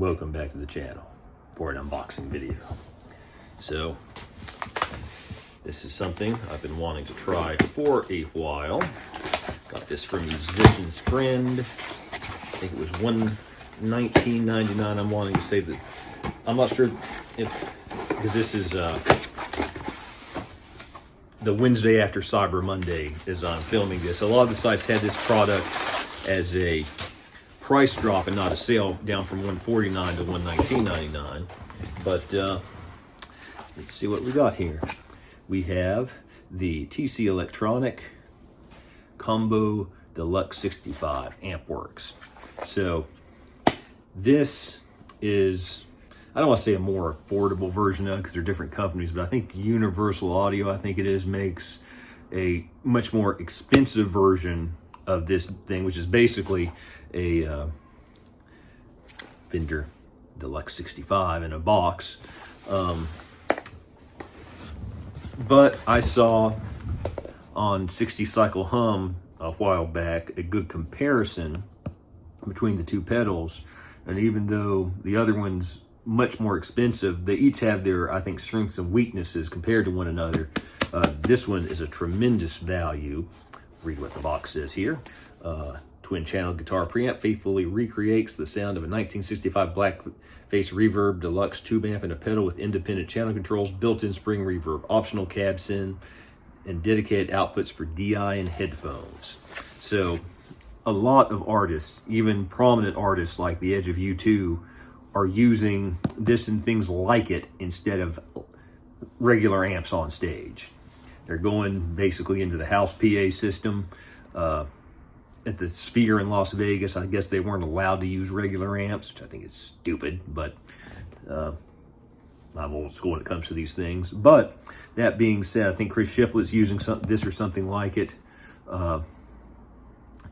Welcome back to the channel for an unboxing video. So this is something I've been wanting to try for a while. Got this from Musician's Friend. I think it was $19.99. I'm wanting to say that I'm not sure if, because this is the Wednesday after Cyber Monday as I'm filming this. A lot of the sites had this product as a price drop and not a sale, down from $149 to $119.99. But let's see what we got here. We have the TC Electronic Combo Deluxe 65 Ampworx. So this is, I don't want to say a more affordable version of it because they're different companies, but I think Universal Audio, I think it is, makes a much more expensive version of this thing, which is basically a Fender Deluxe 65 in a box. But I saw on 60 Cycle Hum a while back a good comparison between the two pedals, and even though the other one's much more expensive, they each have their, I think, strengths and weaknesses compared to one another. This one is a tremendous value. Read what the box says here. Twin channel guitar preamp faithfully recreates the sound of a 1965 blackface reverb deluxe tube amp and a pedal with independent channel controls, built-in spring reverb, optional cab send, and dedicated outputs for DI and headphones. So a lot of artists, even prominent artists like The Edge of U2, are using this and things like it instead of regular amps on stage. They're going basically into the house PA system. At the Sphere in Las Vegas, I guess they weren't allowed to use regular amps, which I think is stupid, but I'm old school when it comes to these things. But that being said, I think Chris Shiflett's using this or something like it, the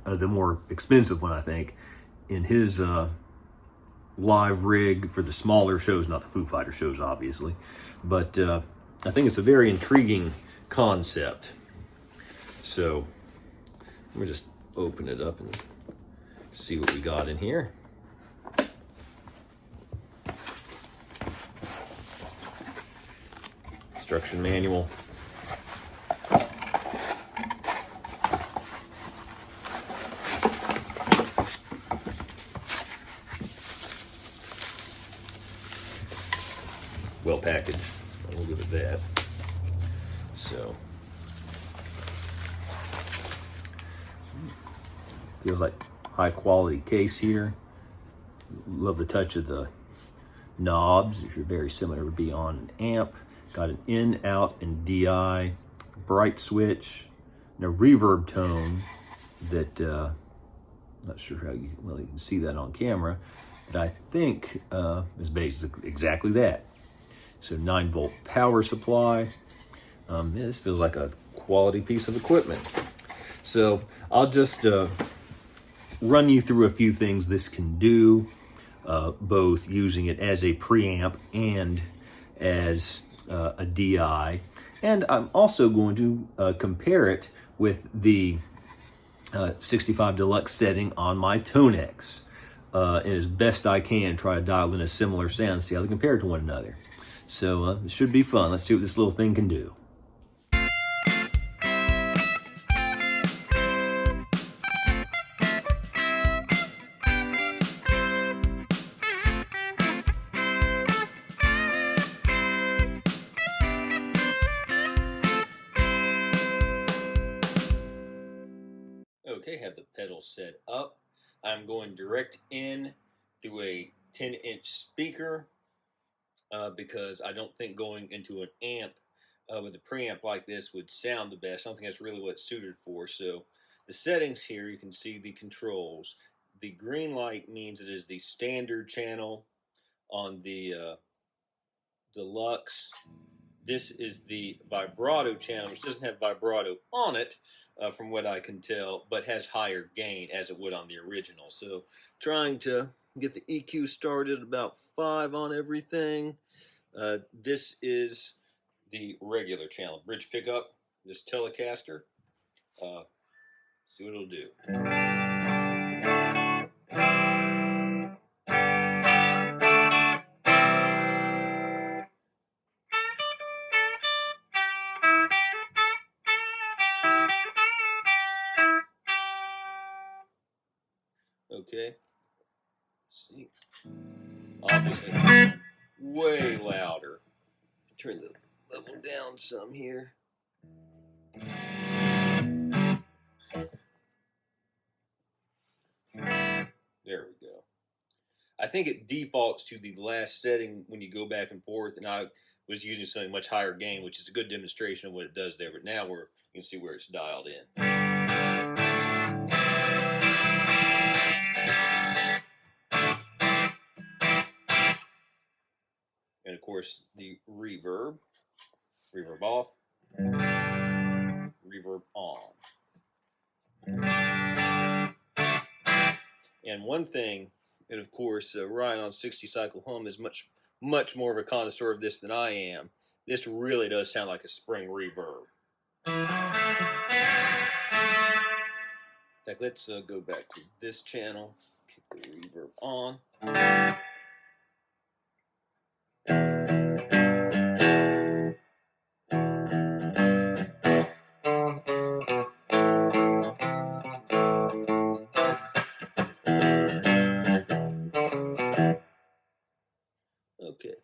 more expensive one, I think, in his live rig for the smaller shows, not the Foo Fighter shows, obviously. But I think it's a very intriguing concept. So let me just open it up and see what we got in here. Instruction manual. Well packaged, we'll give it that. So feels like high quality case here. Love the touch of the knobs, which are very similar to be on an amp. Got an in, out, and DI, bright switch, and a reverb tone that not sure how you really can see that on camera, but I think is basically exactly that. So 9-volt power supply. This feels like a quality piece of equipment. So I'll just run you through a few things this can do, both using it as a preamp and as a DI. And I'm also going to compare it with the 65 Deluxe setting on my TONEX. And as best I can, try to dial in a similar sound, see how they compare to one another. So it should be fun. Let's see what this little thing can do. Okay, have the pedal set up. I'm going direct in to a 10-inch speaker because I don't think going into an amp with a preamp like this would sound the best. I don't think that's really what it's suited for. So the settings here, you can see the controls. The green light means it is the standard channel on the Deluxe. This is the vibrato channel, which doesn't have vibrato on it, from what I can tell, but has higher gain as it would on the original. So trying to get the EQ started at about 5 on everything. This is the regular channel. Bridge pickup, this Telecaster. See what it'll do. Okay. Let's see. Obviously, way louder. Turn the level down some here. There we go. I think it defaults to the last setting when you go back and forth, and I was using something much higher gain, which is a good demonstration of what it does there. But now you can see where it's dialed in. And of course, the reverb off, reverb on. And one thing, and of course, Ryan on 60 cycle hum is much more of a connoisseur of this than I am. This really does sound like a spring reverb. In fact, let's go back to this channel, keep the reverb on. Okay,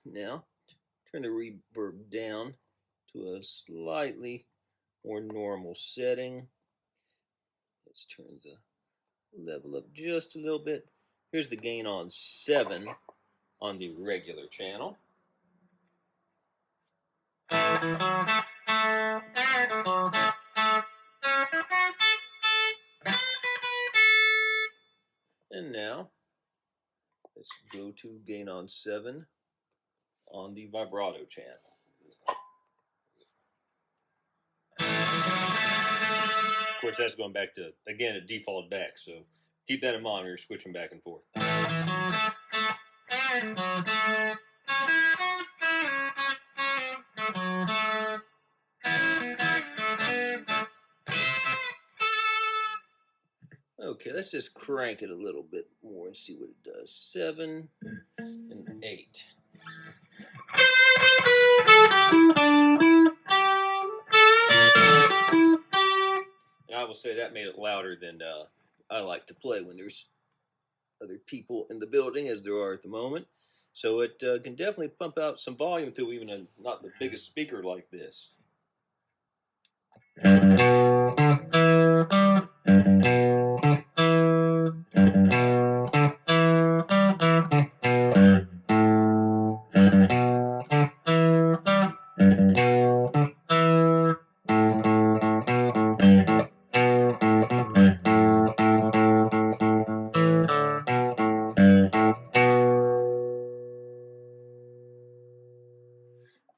now turn the reverb down to a slightly more normal setting. Let's turn the level up just a little bit. Here's the gain on 7 on the regular channel. And now, let's go to gain on 7 on the vibrato channel. Of course, that's going back to, again, it defaulted back, so keep that in mind when you're switching back and forth. Okay, let's just crank it a little bit more and see what it does. 7 and 8. And I will say that made it louder than I like to play when there's other people in the building, as there are at the moment. So it can definitely pump out some volume through even not the biggest speaker like this.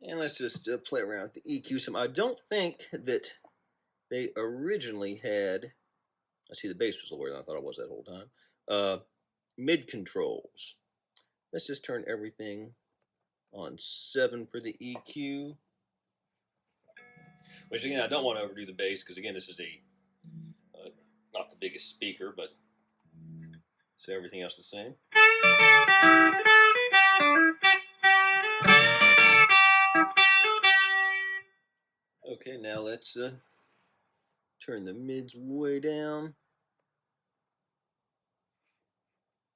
And let's just play around with the EQ some. I don't think that they originally had, I see the bass was lower than I thought it was that whole time, mid controls. Let's just turn everything on 7 for the EQ. Which again, I don't want to overdo the bass because again, this is not the biggest speaker, but so everything else the same. Okay, now let's turn the mids way down,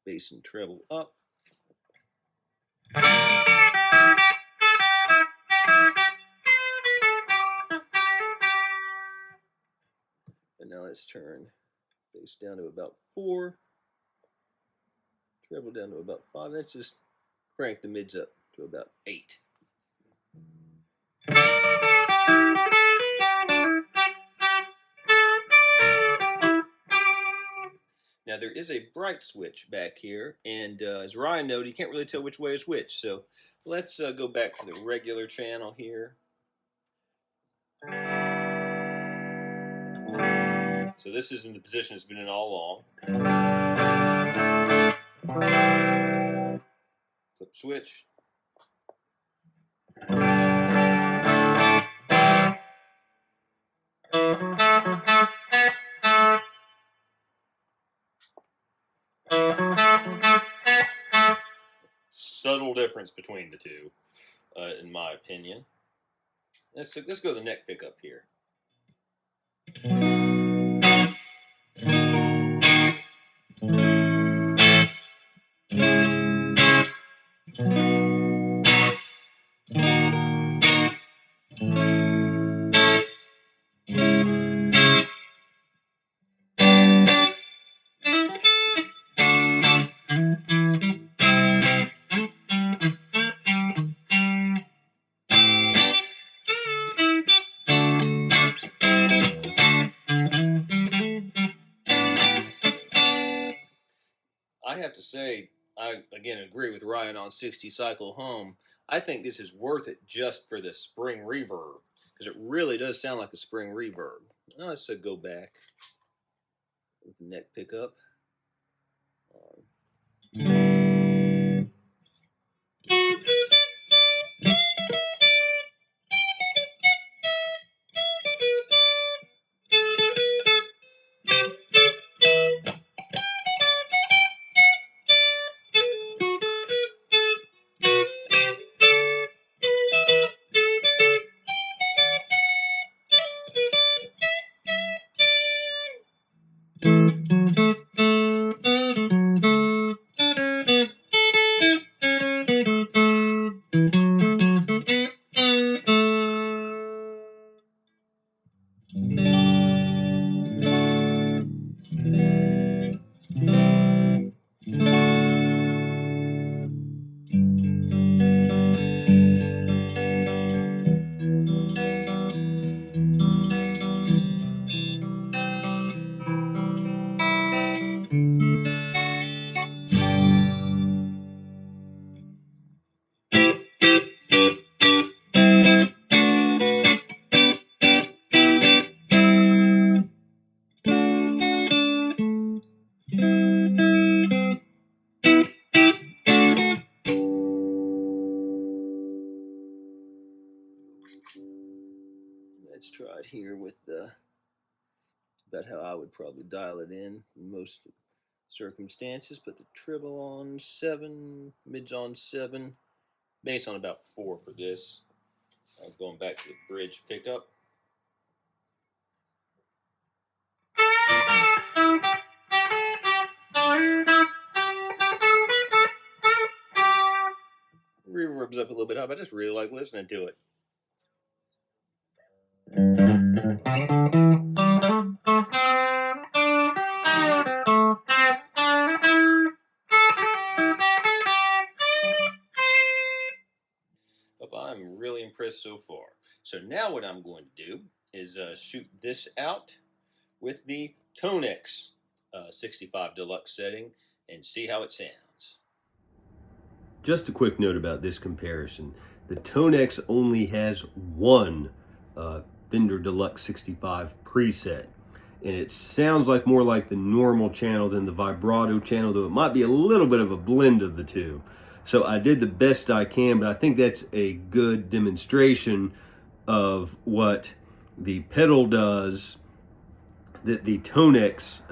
bass and treble up. And now let's turn bass down to about 4, treble down to about 5. Let's just crank the mids up to about 8. Now there is a bright switch back here, and as Ryan noted, you can't really tell which way is which. So let's go back to the regular channel here. So this is in the position it's been in all along. Flip switch. Subtle difference between the two, in my opinion. Let's go to the neck pickup here. I have to say, I again agree with Ryan on 60 cycle hum. I think this is worth it just for the spring reverb, because it really does sound like a spring reverb. Now let's go back with the neck pickup. Let's try it here with the about how I would probably dial it in most circumstances. Put the treble on 7, mids on 7, bass on about 4 for this. Going back to the bridge pickup. Reverbs up a little bit high, but I just really like listening to it. I'm really impressed so far. So now what I'm going to do is shoot this out with the TONEX 65 Deluxe setting and see how it sounds. Just a quick note about this comparison. The TONEX only has one Fender Deluxe 65 preset, and it sounds like more like the normal channel than the vibrato channel, though it might be a little bit of a blend of the two. So I did the best I can, but I think that's a good demonstration of what the pedal does that the TONEX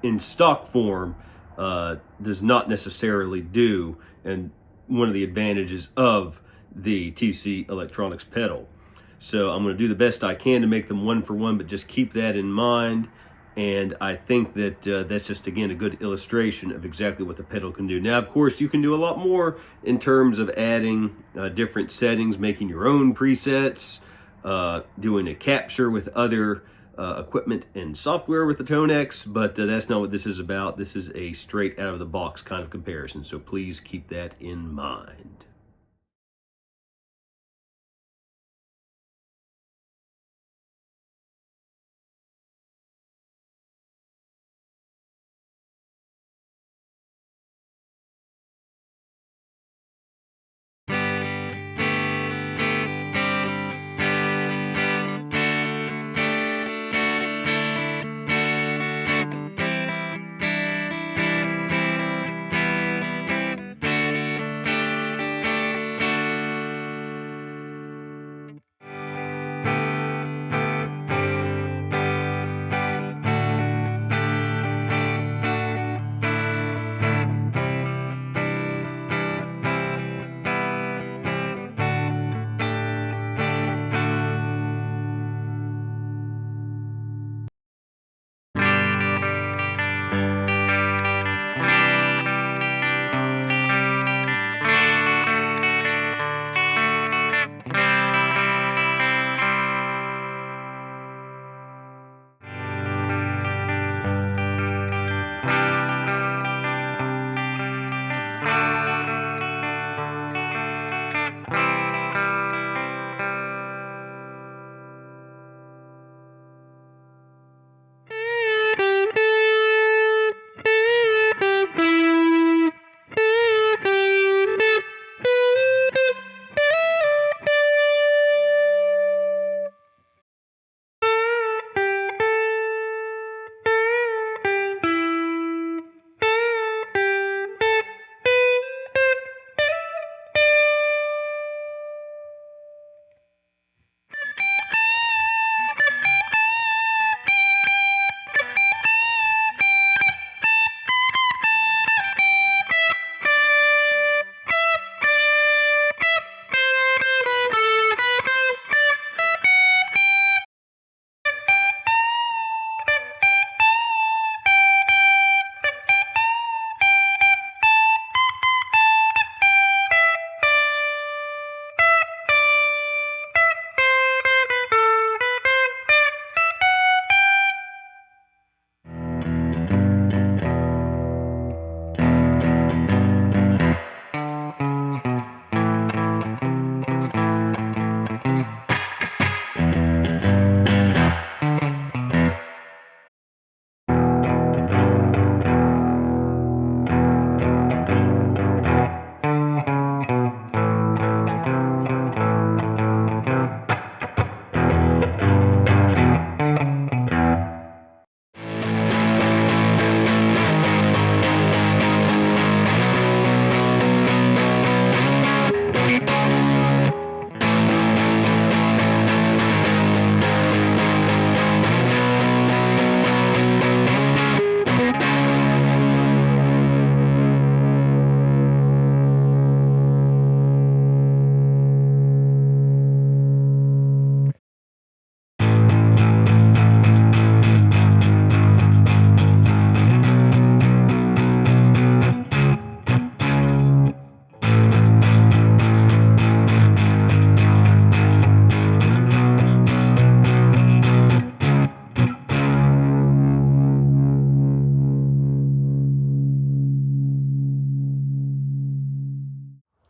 in stock form does not necessarily do, and one of the advantages of the TC Electronics pedal. So I'm going to do the best I can to make them one for one, but just keep that in mind. And I think that that's just, again, a good illustration of exactly what the pedal can do. Now, of course, you can do a lot more in terms of adding different settings, making your own presets, doing a capture with other equipment and software with the TONEX, but that's not what this is about. This is a straight out of the box kind of comparison, so please keep that in mind.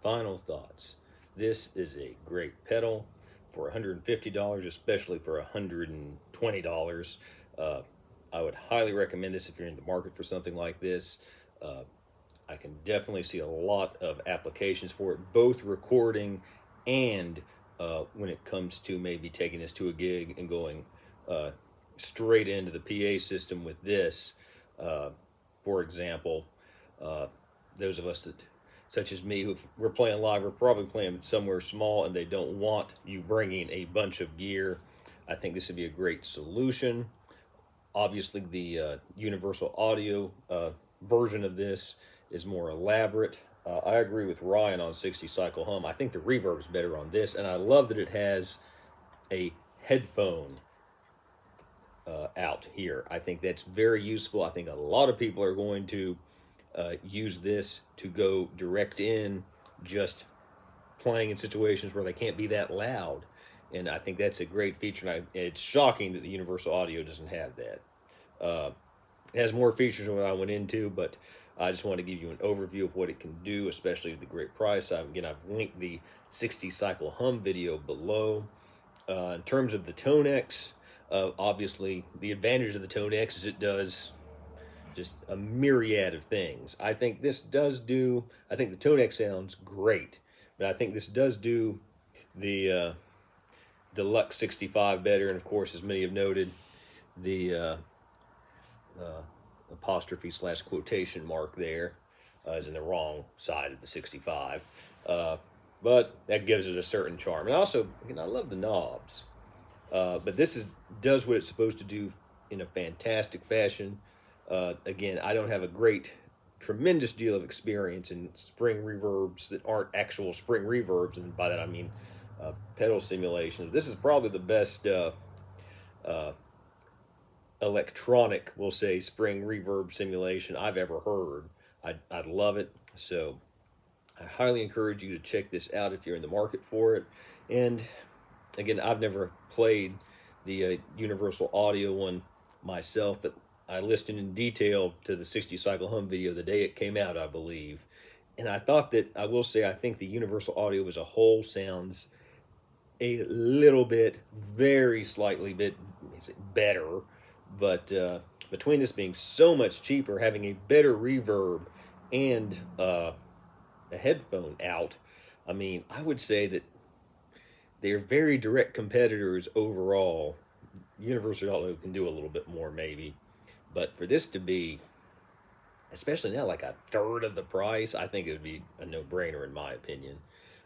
final thoughts. This is a great pedal for $150, especially for $120. I would highly recommend this if you're in the market for something like this. I can definitely see a lot of applications for it, both recording and when it comes to maybe taking this to a gig and going straight into the PA system with this. For example, those of us that, such as me, who we're playing live, we're probably playing somewhere small and they don't want you bringing a bunch of gear. I think this would be a great solution. Obviously, the universal audio version of this is more elaborate. I agree with Ryan on 60 cycle hum. I think the reverb is better on this, and I love that it has a headphone out here. I think that's very useful. I think a lot of people are going to use this to go direct in, just playing in situations where they can't be that loud. And I think that's a great feature. And it's shocking that the universal audio doesn't have that. It has more features than what I went into, but I just want to give you an overview of what it can do, especially at the great price. Again, I've linked the 60 cycle hum video below. In terms of the TONEX, obviously the advantage of the TONEX is it does just a myriad of things. I think this does do, I think the TONEX sounds great, but I think this does do the Deluxe 65 better. And of course, as many have noted, the apostrophe / quotation mark there is in the wrong side of the 65. But that gives it a certain charm. And also, again, I love the knobs. But this does what it's supposed to do in a fantastic fashion. Again, I don't have a tremendous deal of experience in spring reverbs that aren't actual spring reverbs, and by that I mean pedal simulation. This is probably the best electronic, we'll say, spring reverb simulation I've ever heard. I'd love it. So I highly encourage you to check this out if you're in the market for it. And again, I've never played the universal audio one myself, but I listened in detail to the 60 cycle hum video the day it came out, I believe. And I thought that, I will say, I think the universal audio as a whole sounds a little bit, very slightly bit better. But between this being so much cheaper, having a better reverb, and a headphone out, I mean, I would say that they're very direct competitors overall. Universal audio can do a little bit more maybe, but for this to be, especially now, like a third of the price, I think it would be a no-brainer in my opinion.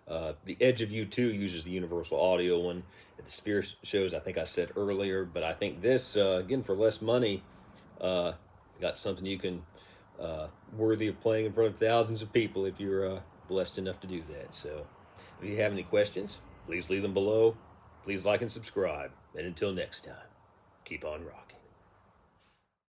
The Edge of U2 uses the universal audio one at the Spear shows, I think I said earlier, but I think this, again, for less money, got something you can, worthy of playing in front of thousands of people if you're blessed enough to do that. So if you have any questions, please leave them below. Please like and subscribe. And until next time, keep on rocking.